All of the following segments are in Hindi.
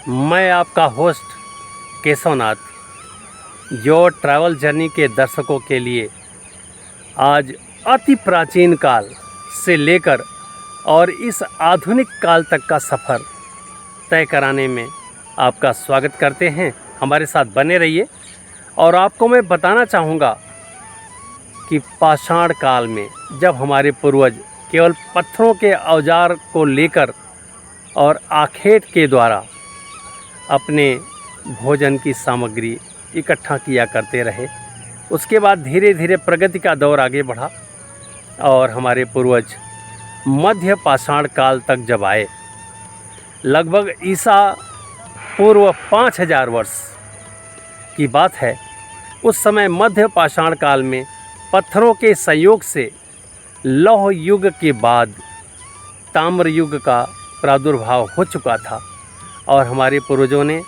मैं आपका host Keshavnath your travel journey के दर्शकों के लिए आज अति प्राचीन काल से लेकर और इस आधुनिक काल तक का सफ़र तय कराने में आपका स्वागत करते हैं। हमारे साथ बने रहिए। और आपको मैं बताना चाहूँगा कि पाषाण काल में जब हमारे पूर्वज केवल पत्थरों के औजार को लेकर और आखेट के द्वारा अपने भोजन की सामग्री इकट्ठा किया करते रहे, उसके बाद धीरे धीरे प्रगति का दौर आगे बढ़ा और हमारे पूर्वज मध्य पाषाण काल तक जब आए, लगभग ईसा पूर्व 5000 वर्ष की बात है। उस समय मध्य पाषाण काल में पत्थरों के संयोग से लौह युग के बाद ताम्र युग का प्रादुर्भाव हो चुका था और हमारे पूर्वजों ने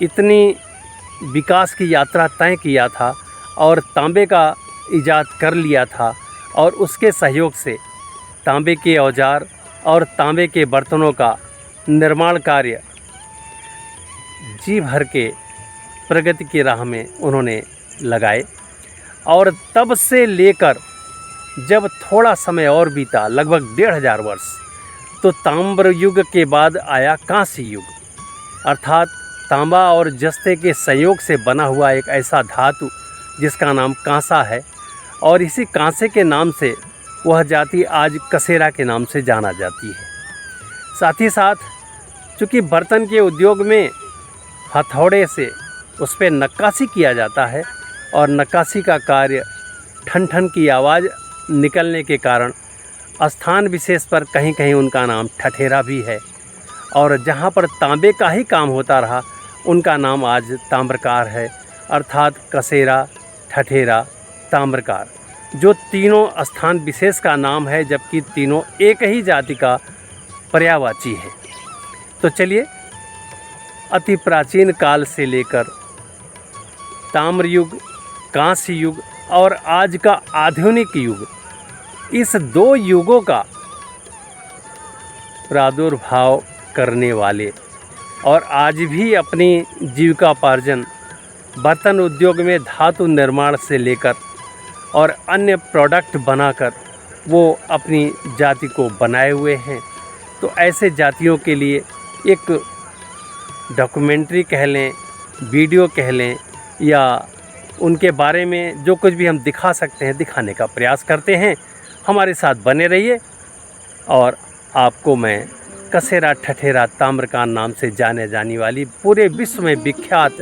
इतनी विकास की यात्रा तय किया था और तांबे का इजाद कर लिया था और उसके सहयोग से तांबे के औजार और तांबे के बर्तनों का निर्माण कार्य जी भर के प्रगति की राह में उन्होंने लगाए। और तब से लेकर जब थोड़ा समय और बीता, लगभग 1500 वर्ष, तो ताम्र युग के बाद आया कांस्य युग, अर्थात तांबा और जस्ते के संयोग से बना हुआ एक ऐसा धातु जिसका नाम कांसा है। और इसी कांसे के नाम से वह जाति आज कसेरा के नाम से जाना जाती है। साथ ही साथ चूँकि बर्तन के उद्योग में हथौड़े से उस पर नक्काशी किया जाता है और नक्काशी का कार्य ठन ठन की आवाज़ निकलने के कारण स्थान विशेष पर कहीं कहीं उनका नाम ठठेरा भी है। और जहाँ पर तांबे का ही काम होता रहा उनका नाम आज ताम्रकार है, अर्थात कसेरा, ठठेरा, ताम्रकार, जो तीनों स्थान विशेष का नाम है, जबकि तीनों एक ही जाति का पर्यायवाची है। तो चलिए, अति प्राचीन काल से लेकर ताम्र युग, कांस्य युग और आज का आधुनिक युग, इस दो युगों का प्रादुर्भाव करने वाले और आज भी अपनी जीविकापार्जन बर्तन उद्योग में धातु निर्माण से लेकर और अन्य प्रोडक्ट बनाकर वो अपनी जाति को बनाए हुए हैं। तो ऐसे जातियों के लिए एक डॉक्यूमेंट्री कह लें, वीडियो कह लें, या उनके बारे में जो कुछ भी हम दिखा सकते हैं दिखाने का प्रयास करते हैं। हमारे साथ बने रहिए और आपको मैं कसेरा, ठठेरा, ताम्रकार नाम से जाने जाने वाली पूरे विश्व में विख्यात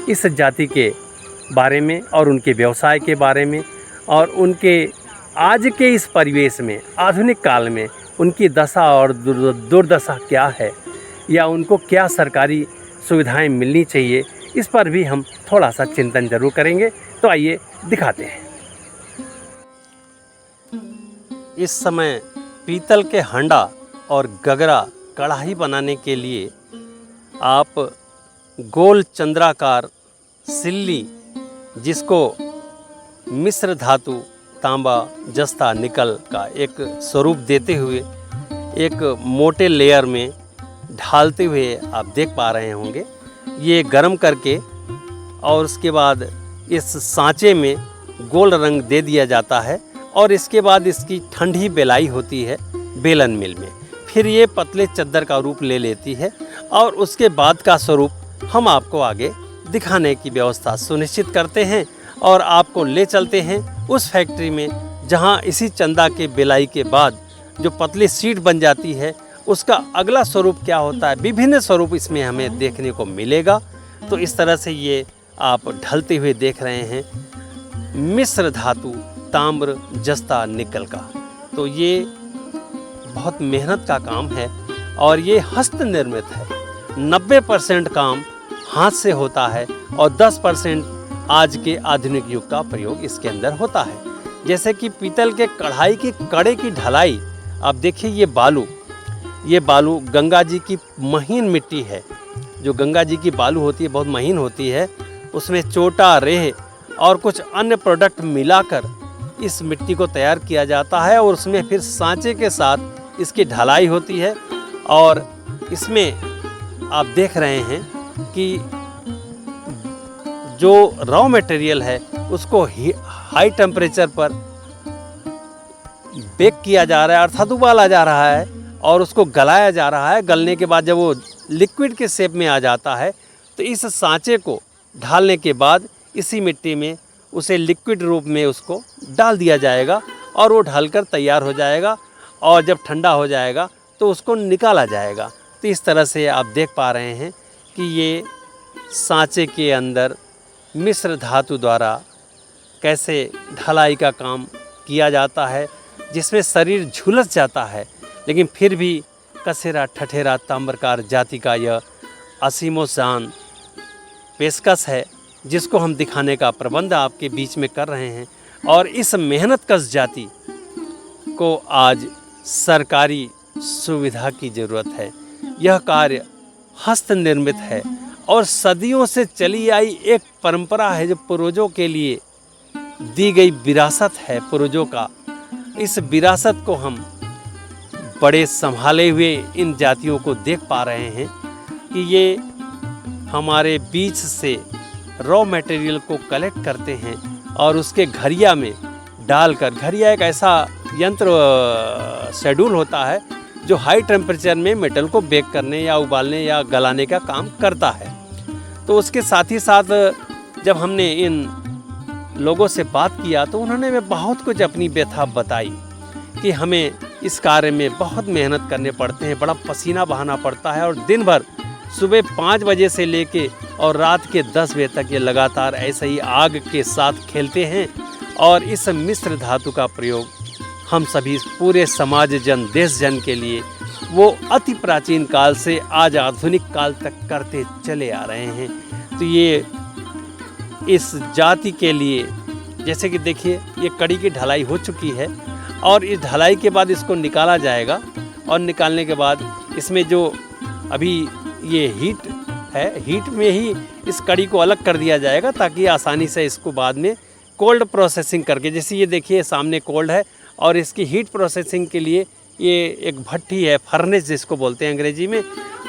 इस जाति के बारे में और उनके व्यवसाय के बारे में और उनके आज के इस परिवेश में, आधुनिक काल में उनकी दशा और दुर्दशा क्या है, या उनको क्या सरकारी सुविधाएं मिलनी चाहिए, इस पर भी हम थोड़ा सा चिंतन जरूर करेंगे। तो आइए दिखाते हैं। इस समय पीतल के हंडा और गगरा कढ़ाई बनाने के लिए आप गोल चंद्राकार सिल्ली, जिसको मिश्र धातु तांबा, जस्ता, निकल का एक स्वरूप देते हुए एक मोटे लेयर में ढालते हुए आप देख पा रहे होंगे। ये गरम करके और उसके बाद इस सांचे में गोल रंग दे दिया जाता है और इसके बाद इसकी ठंडी बेलाई होती है बेलन मिल में। फिर ये पतले चद्दर का रूप ले लेती है और उसके बाद का स्वरूप हम आपको आगे दिखाने की व्यवस्था सुनिश्चित करते हैं और आपको ले चलते हैं उस फैक्ट्री में जहां इसी चंदा के बेलाई के बाद जो पतली सीट बन जाती है उसका अगला स्वरूप क्या होता है। विभिन्न स्वरूप इसमें हमें देखने को मिलेगा। तो इस तरह से ये आप ढलते हुए देख रहे हैं मिश्र धातु ताम्र, जस्ता, निकल का। तो ये बहुत मेहनत का काम है और ये हस्त निर्मित है। 90% काम हाथ से होता है और 10% आज के आधुनिक युग का प्रयोग इसके अंदर होता है। जैसे कि पीतल के कढ़ाई की कड़े की ढलाई, आप देखिए ये बालू गंगा जी की महीन मिट्टी है। जो गंगा जी की बालू होती है बहुत महीन होती है, उसमें चोटा, रेह और कुछ अन्य प्रोडक्ट मिलाकर इस मिट्टी को तैयार किया जाता है और उसमें फिर सांचे के साथ इसकी ढलाई होती है और इसमें आप देख रहे हैं कि जो रॉ मटेरियल है उसको हाई टेम्परेचर पर बेक किया जा रहा है, अर्थात उबाला जा रहा है और उसको गलाया जा रहा है। गलने के बाद जब वो लिक्विड के शेप में आ जाता है तो इस सांचे को ढालने के बाद इसी मिट्टी में उसे लिक्विड रूप में उसको डाल दिया जाएगा और वो ढलकर तैयार हो जाएगा और जब ठंडा हो जाएगा तो उसको निकाला जाएगा। तो इस तरह से आप देख पा रहे हैं कि ये सांचे के अंदर मिश्र धातु द्वारा कैसे ढलाई का काम किया जाता है, जिसमें शरीर झुलस जाता है लेकिन फिर भी कसेरा ठठेरा ताम्रकार जाति का यह असीमो शान पेशकश है, जिसको हम दिखाने का प्रबंध आपके बीच में कर रहे हैं। और इस मेहनतकश जाति को आज सरकारी सुविधा की ज़रूरत है। यह कार्य हस्त निर्मित है और सदियों से चली आई एक परंपरा है, जो पूर्वजों के लिए दी गई विरासत है पूर्वजों का। इस विरासत को हम बड़े संभाले हुए इन जातियों को देख पा रहे हैं कि ये हमारे बीच से रॉ मटेरियल को कलेक्ट करते हैं और उसके घरिया में डालकर, घरिया एक ऐसा यंत्र शेड्यूल होता है जो हाई टेम्परेचर में मेटल को बेक करने या उबालने या गलाने का काम करता है। तो उसके साथ ही साथ जब हमने इन लोगों से बात किया तो उन्होंने में बहुत कुछ अपनी व्यथा बताई कि हमें इस कार्य में बहुत मेहनत करने पड़ते हैं, बड़ा पसीना बहाना पड़ता है और दिन भर सुबह 5 बजे से लेके और रात के 10 बजे तक ये लगातार ऐसे ही आग के साथ खेलते हैं। और इस मिश्र धातु का प्रयोग हम सभी पूरे समाज जन, देश जन के लिए वो अति प्राचीन काल से आज आधुनिक काल तक करते चले आ रहे हैं। तो ये इस जाति के लिए, जैसे कि देखिए ये कड़ी की ढलाई हो चुकी है और इस ढलाई के बाद इसको निकाला जाएगा और निकालने के बाद इसमें जो अभी ये हीट है, हीट में ही इस कड़ी को अलग कर दिया जाएगा ताकि आसानी से इसको बाद में कोल्ड प्रोसेसिंग करके, जैसे ये देखिए सामने कोल्ड है और इसकी हीट प्रोसेसिंग के लिए ये एक भट्टी है, फर्नेस जिसको बोलते हैं अंग्रेजी में,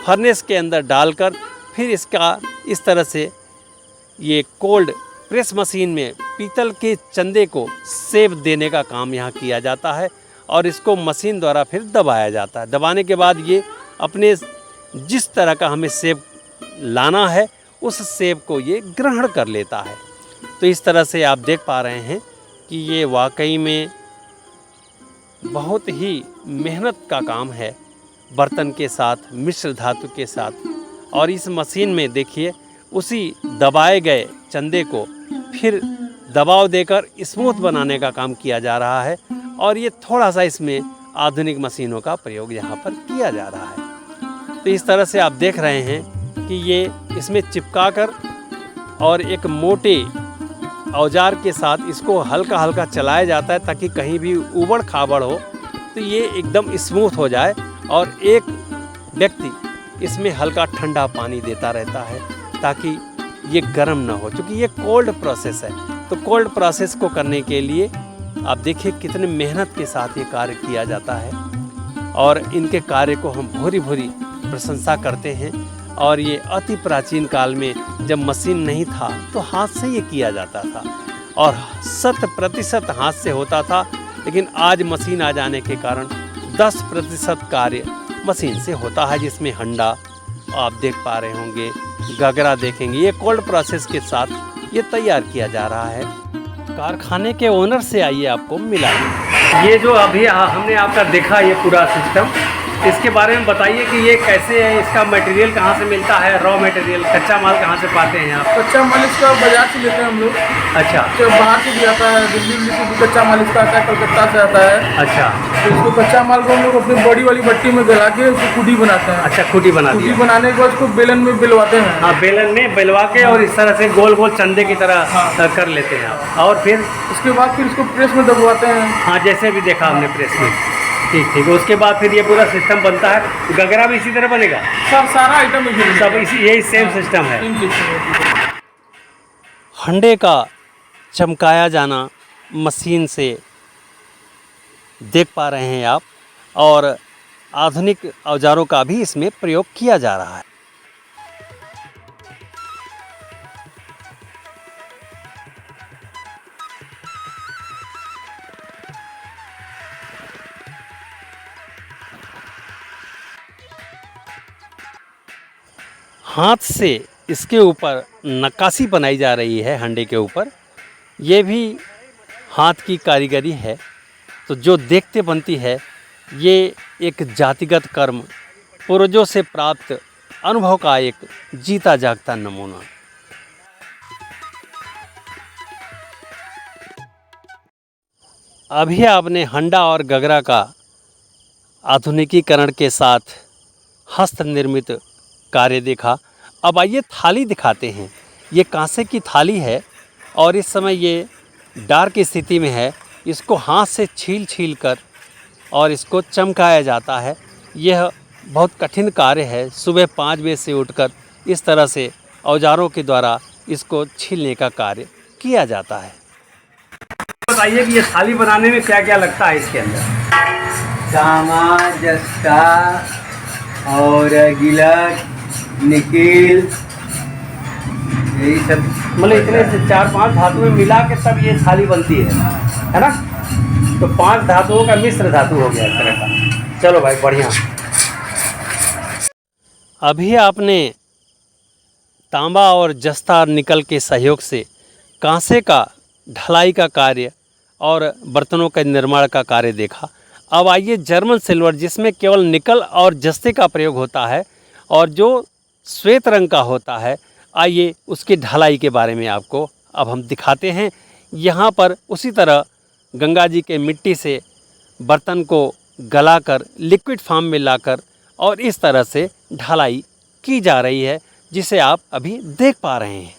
फर्नेस के अंदर डालकर फिर इसका इस तरह से ये कोल्ड प्रेस मशीन में पीतल के चंदे को सेब देने का काम यहाँ किया जाता है और इसको मशीन द्वारा फिर दबाया जाता है। दबाने के बाद ये अपने जिस तरह का हमें सेब लाना है उस सेब को ये ग्रहण कर लेता है। तो इस तरह से आप देख पा रहे हैं कि ये वाकई में बहुत ही मेहनत का काम है, बर्तन के साथ, मिश्र धातु के साथ। और इस मशीन में देखिए उसी दबाए गए चंदे को फिर दबाव देकर स्मूथ बनाने का काम किया जा रहा है और ये थोड़ा सा इसमें आधुनिक मशीनों का प्रयोग यहाँ पर किया जा रहा है। तो इस तरह से आप देख रहे हैं कि ये इसमें चिपकाकर और एक मोटे औजार के साथ इसको हल्का हल्का चलाया जाता है ताकि कहीं भी उबड़ खाबड़ हो तो ये एकदम स्मूथ हो जाए। और एक व्यक्ति इसमें हल्का ठंडा पानी देता रहता है ताकि ये गर्म ना हो, क्योंकि ये कोल्ड प्रोसेस है। तो कोल्ड प्रोसेस को करने के लिए आप देखिए कितने मेहनत के साथ ये कार्य किया जाता है और इनके कार्य को हम भूरी भूरी प्रशंसा करते हैं। और ये अति प्राचीन काल में जब मशीन नहीं था तो हाथ से ये किया जाता था और 100% हाथ से होता था, लेकिन आज मशीन आ जाने के कारण 10% कार्य मशीन से होता है, जिसमें हंडा आप देख पा रहे होंगे, गगरा देखेंगे, ये कोल्ड प्रोसेस के साथ ये तैयार किया जा रहा है। कारखाने के ओनर से आइए आपको मिला। ये जो अभी हमने आपका देखा ये पूरा सिस्टम, इसके बारे में बताइए कि ये कैसे है, इसका मटेरियल कहाँ से मिलता है, रॉ मटेरियल कच्चा माल कहाँ से पाते हैं आप? कच्चा माल इसका बाजार से लेते हैं हम लोग। अच्छा। तो बाहर से भी आता है, दिल्ली से भी कच्चा माल इसका आता है, कलकत्ता से आता है। अच्छा। तो इसको कच्चा माल को हम लोग अपनी बड़ी वाली भट्टी में गला के उसको खुडी बनाते हैं। अच्छा, खुडी बना दी। खुडी बनाने के बाद उसको बेलन में बेलवाते हैं। हाँ, बेलन में बेलवा के और इस तरह से गोल गोल चंदे की तरह कर लेते हैं आप। और फिर उसके बाद फिर इसको प्रेस में दबवाते हैं। हाँ, जैसे भी देखा हमने प्रेस में। ठीक ठीक। उसके बाद फिर ये पूरा सिस्टम बनता है। गगरा भी इसी तरह बनेगा? सब सारा आइटम सब इसी यही सेम सिस्टम है। हंडे का चमकाया जाना मशीन से देख पा रहे हैं आप और आधुनिक औजारों का भी इसमें प्रयोग किया जा रहा है। हाथ से इसके ऊपर नक्काशी बनाई जा रही है हंडे के ऊपर। ये भी हाथ की कारीगरी है। तो जो देखते बनती है ये एक जातिगत कर्म, पूर्वजों से प्राप्त अनुभव का एक जीता जागता नमूना। अभी आपने हंडा और गगरा का आधुनिकीकरण के साथ हस्त निर्मित कार्य देखा। अब आइए थाली दिखाते हैं। ये कांसे की थाली है और इस समय ये डार्क स्थिति में है। इसको हाथ से छील कर और इसको चमकाया जाता है। यह बहुत कठिन कार्य है। सुबह 5 बजे से उठकर इस तरह से औजारों के द्वारा इसको छीलने का कार्य किया जाता है। बताइए कि ये थाली बनाने में क्या क्या लगता है इसके अंदर? तामा, जस्ता और गिलट, निकिल, यही सब। मतलब इतने से 4-5 धातुएं मिला के तब ये थाली बनती है ना? तो 5 धातुओं का मिश्र धातु हो गया इस तरह का। चलो भाई बढ़िया। अभी आपने तांबा और जस्ता और निकल के सहयोग से कांसे का ढलाई का कार्य और बर्तनों का निर्माण का कार्य देखा। अब आइए जर्मन सिल्वर, जिसमें केवल निकल और जस्ते का प्रयोग होता है और जो श्वेत रंग का होता है, आइए उसकी ढलाई के बारे में आपको अब हम दिखाते हैं। यहाँ पर उसी तरह गंगा जी के मिट्टी से बर्तन को गलाकर लिक्विड फॉर्म में लाकर और इस तरह से ढलाई की जा रही है, जिसे आप अभी देख पा रहे हैं।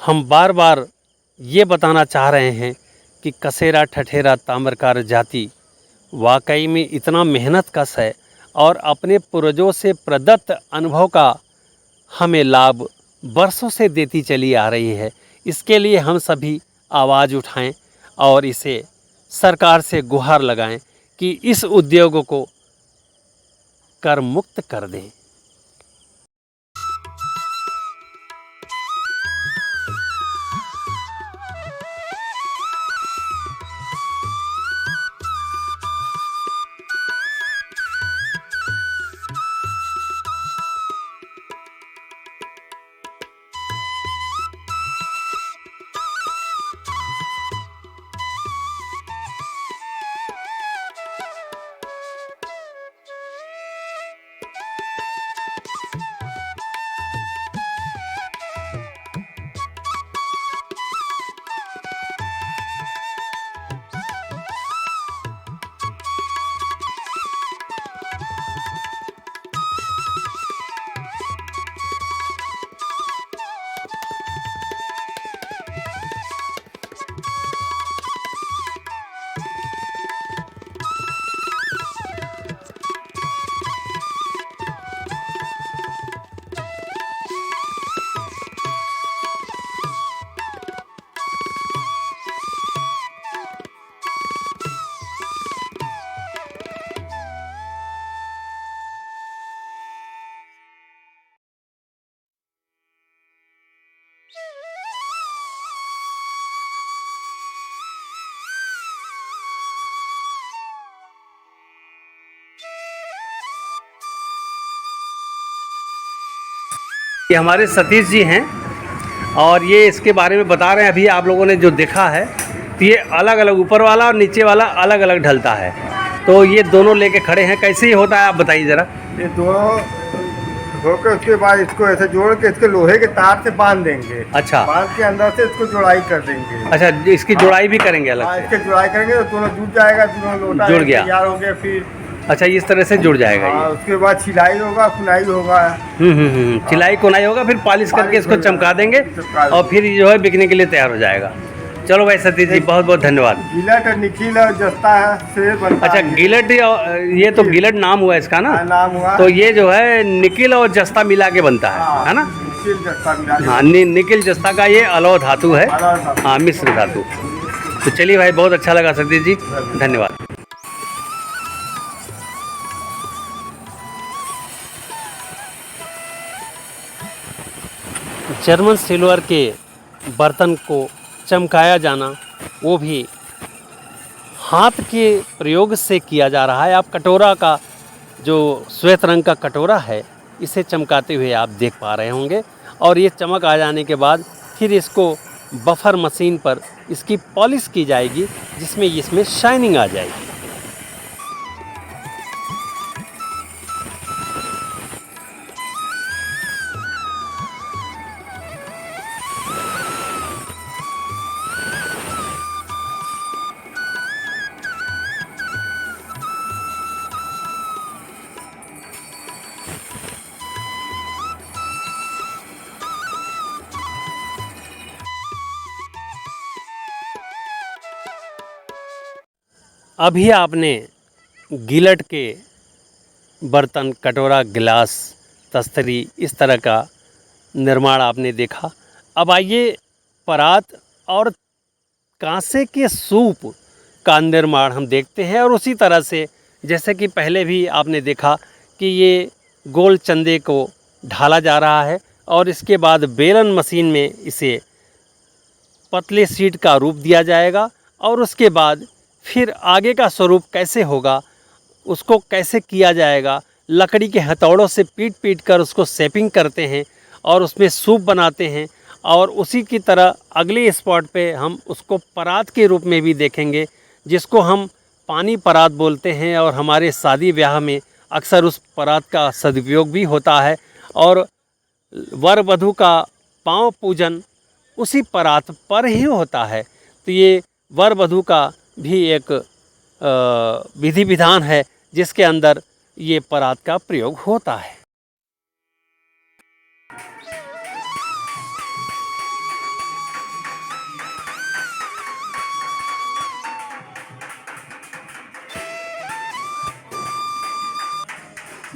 हम बार बार ये बताना चाह रहे हैं कि कसेरा ठठेरा ताम्रकार जाति वाकई में इतना मेहनत कश है और अपने पूर्वजों से प्रदत्त अनुभव का हमें लाभ वर्षों से देती चली आ रही है। इसके लिए हम सभी आवाज़ उठाएं और इसे सरकार से गुहार लगाएं कि इस उद्योग को कर मुक्त कर दें। ये हमारे सतीश जी हैं और ये इसके बारे में बता रहे हैं। अभी आप लोगों ने जो देखा है तो ये अलग अलग, ऊपर वाला और नीचे वाला अलग अलग ढलता है। तो ये दोनों लेके खड़े हैं, कैसे ही होता है आप बताइए ज़रा। ये दोनों होकर उसके बाद इसको ऐसे जोड़ के इसके लोहे के तार से बांध देंगे। अच्छा, बांध के अंदर से इसको जुड़ाई कर देंगे। अच्छा, इसकी जुड़ाई भी करेंगे अलग से? इसके जुड़ाई करेंगे तो दोनों जुड़ जाएगा, दोनों लोटा जुड़ गया, तैयार हो गया। फिर अच्छा इस तरह से जुड़ जाएगा ये। उसके बाद सिलाई होगा, कुनाई होगा। सिलाई कुनाई होगा, फिर पॉलिश करके इसको चमका देंगे और फिर जो है बिकने के लिए तैयार हो जाएगा। चलो भाई सतीश जी बहुत बहुत धन्यवाद। गिलट और निकिल और जस्ता है से बनता अच्छा है। गिलट, ये तो गिलट नाम हुआ इसका ना? नाम हुआ। तो ये जो है निकिल और जस्ता मिला के बनता है ना? निकिल जस्ता मिला। हाँ, निकिल जस्ता का ये अलौह धातु है। हाँ, मिश्र धातु। तो चलिए भाई बहुत अच्छा लगा सतीश जी, धन्यवाद। जर्मन सिल्वर के बर्तन को चमकाया जाना वो भी हाथ के प्रयोग से किया जा रहा है। आप कटोरा का जो श्वेत रंग का कटोरा है इसे चमकाते हुए आप देख पा रहे होंगे। और ये चमक आ जाने के बाद फिर इसको बफर मशीन पर इसकी पॉलिश की जाएगी, जिसमें इसमें शाइनिंग आ जाएगी। अभी आपने गिलट के बर्तन, कटोरा, गिलास, तस्तरी इस तरह का निर्माण आपने देखा। अब आइए परात और कांसे के सूप का निर्माण हम देखते हैं। और उसी तरह से जैसे कि पहले भी आपने देखा कि ये गोल चंदे को ढाला जा रहा है और इसके बाद बेलन मशीन में इसे पतले शीट का रूप दिया जाएगा। और उसके बाद फिर आगे का स्वरूप कैसे होगा, उसको कैसे किया जाएगा, लकड़ी के हथौड़ों से पीट पीट कर उसको शेपिंग करते हैं और उसमें सूप बनाते हैं। और उसी की तरह अगले स्पॉट पे हम उसको परात के रूप में भी देखेंगे, जिसको हम पानी परात बोलते हैं। और हमारे शादी ब्याह में अक्सर उस परात का सदुपयोग भी होता है। और वर वधू का पाँव पूजन उसी परात पर ही होता है। तो ये वर वधू का भी एक विधि विधान है जिसके अंदर ये परात का प्रयोग होता है।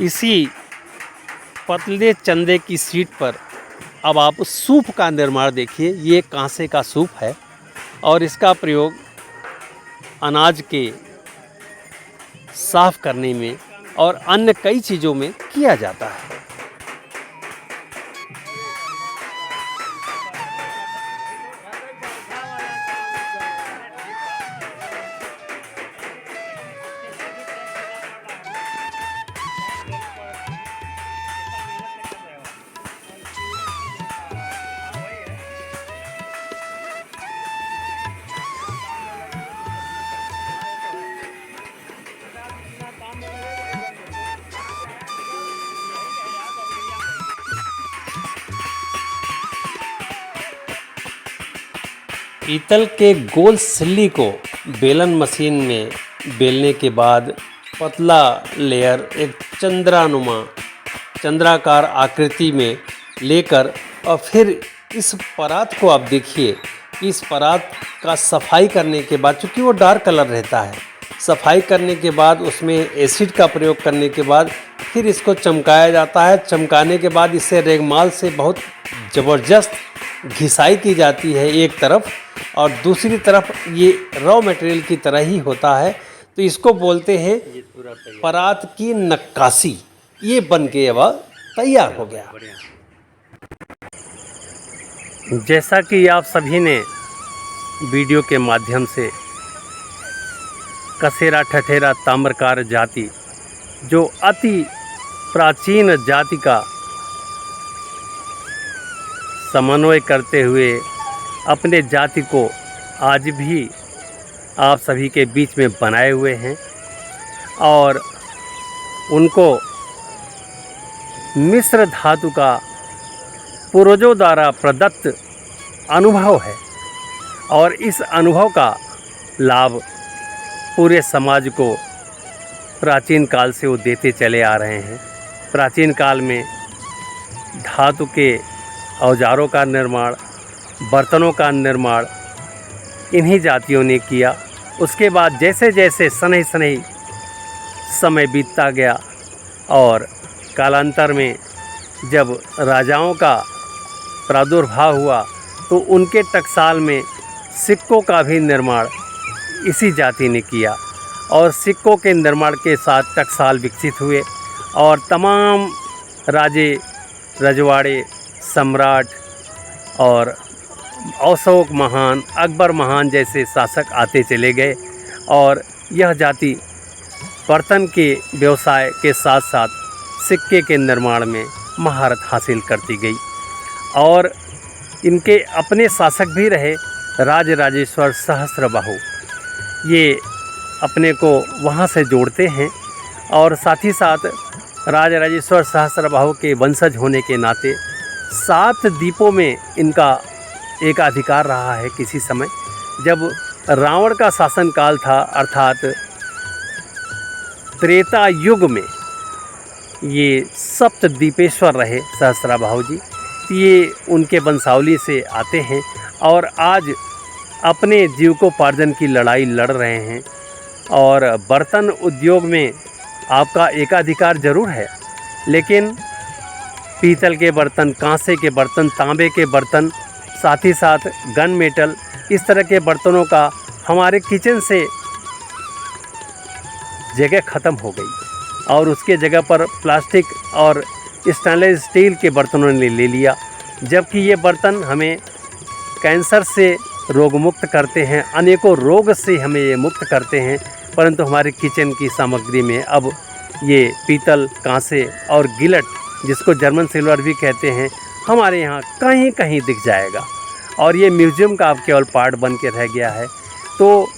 इसी पतले चंदे की शीट पर अब आप सूप का निर्माण देखिए। ये कांसे का सूप है और इसका प्रयोग अनाज के साफ करने में और अन्य कई चीज़ों में किया जाता है। पीतल के गोल सिल्ली को बेलन मशीन में बेलने के बाद पतला लेयर एक चंद्राकार आकृति में लेकर और फिर इस परात को आप देखिए। इस परात का सफाई करने के बाद, चूँकि वो डार्क कलर रहता है, सफाई करने के बाद उसमें एसिड का प्रयोग करने के बाद फिर इसको चमकाया जाता है। चमकाने के बाद इसे रेगमाल से बहुत ज़बरदस्त घिसाई की जाती है एक तरफ, और दूसरी तरफ ये रॉ मटेरियल की तरह ही होता है। तो इसको बोलते हैं परात की नक्काशी। ये बन के अब तैयार हो गया। जैसा कि आप सभी ने वीडियो के माध्यम से कसेरा ठठेरा ताम्रकार जाति, जो अति प्राचीन जाति का समन्वय करते हुए अपने जाति को आज भी आप सभी के बीच में बनाए हुए हैं, और उनको मिश्र धातु का पूर्वजों द्वारा प्रदत्त अनुभव है। और इस अनुभव का लाभ पूरे समाज को प्राचीन काल से वो देते चले आ रहे हैं। प्राचीन काल में धातु के औजारों का निर्माण, बर्तनों का निर्माण इन्हीं जातियों ने किया। उसके बाद जैसे जैसे शनैः शनैः समय बीतता गया और कालांतर में जब राजाओं का प्रादुर्भाव हुआ तो उनके टकसाल में सिक्कों का भी निर्माण इसी जाति ने किया। और सिक्कों के निर्माण के साथ टकसाल विकसित हुए और तमाम राजे, रजवाड़े, सम्राट और अशोक महान, अकबर महान जैसे शासक आते चले गए और यह जाति बर्तन के व्यवसाय के साथ साथ सिक्के के निर्माण में महारत हासिल करती गई। और इनके अपने शासक भी रहे राजराजेश्वर सहस्त्रबाहु। ये अपने को वहाँ से जोड़ते हैं और साथ ही साथ राजराजेश्वर सहस्त्रबाहु के वंशज होने के नाते 7 द्वीपों में इनका एकाधिकार रहा है। किसी समय जब रावण का शासनकाल था, अर्थात त्रेता युग में, ये सप्तद्वीपेश्वर रहे सहस्त्रबाहु जी। ये उनके वंशावली से आते हैं और आज अपने जीविकोपार्जन की लड़ाई लड़ रहे हैं। और बर्तन उद्योग में आपका एकाधिकार ज़रूर है, लेकिन पीतल के बर्तन, कांसे के बर्तन, तांबे के बर्तन, साथ ही साथ गन मेटल, इस तरह के बर्तनों का हमारे किचन से जगह ख़त्म हो गई और उसके जगह पर प्लास्टिक और स्टेनलेस स्टील के बर्तनों ने ले लिया। जबकि ये बर्तन हमें कैंसर से रोग मुक्त करते हैं, अनेकों रोग से हमें ये मुक्त करते हैं, परंतु हमारे किचन की सामग्री में अब ये पीतल, कांसे और गिलट, जिसको जर्मन सिल्वर भी कहते हैं, हमारे यहाँ कहीं कहीं दिख जाएगा और ये म्यूज़ियम का अब केवल पार्ट बन के रह गया है। तो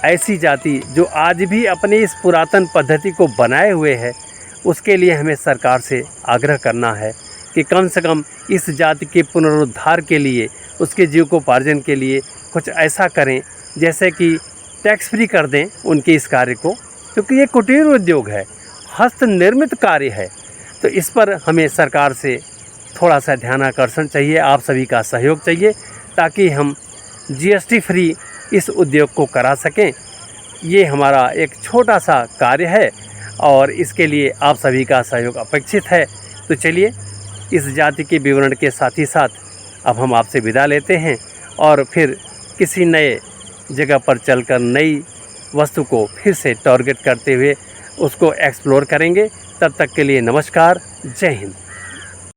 ऐसी जाति जो आज भी अपनी इस पुरातन पद्धति को बनाए हुए है, उसके लिए हमें सरकार से आग्रह करना है कि कम से कम इस जाति के पुनरुद्धार के लिए, उसके जीविकोपार्जन के लिए कुछ ऐसा करें, जैसे कि टैक्स फ्री कर दें उनके इस कार्य को, क्योंकि ये कुटीर उद्योग है, हस्त निर्मित कार्य है। तो इस पर हमें सरकार से थोड़ा सा ध्यानाकर्षण चाहिए, आप सभी का सहयोग चाहिए, ताकि हम जीएसटी फ्री इस उद्योग को करा सकें। ये हमारा एक छोटा सा कार्य है और इसके लिए आप सभी का सहयोग अपेक्षित है। तो चलिए, इस जाति के विवरण के साथ ही साथ अब हम आपसे विदा लेते हैं और फिर किसी नए जगह पर चलकर नई वस्तु को फिर से टारगेट करते हुए उसको एक्सप्लोर करेंगे। तब तक के लिए नमस्कार, जय हिंद।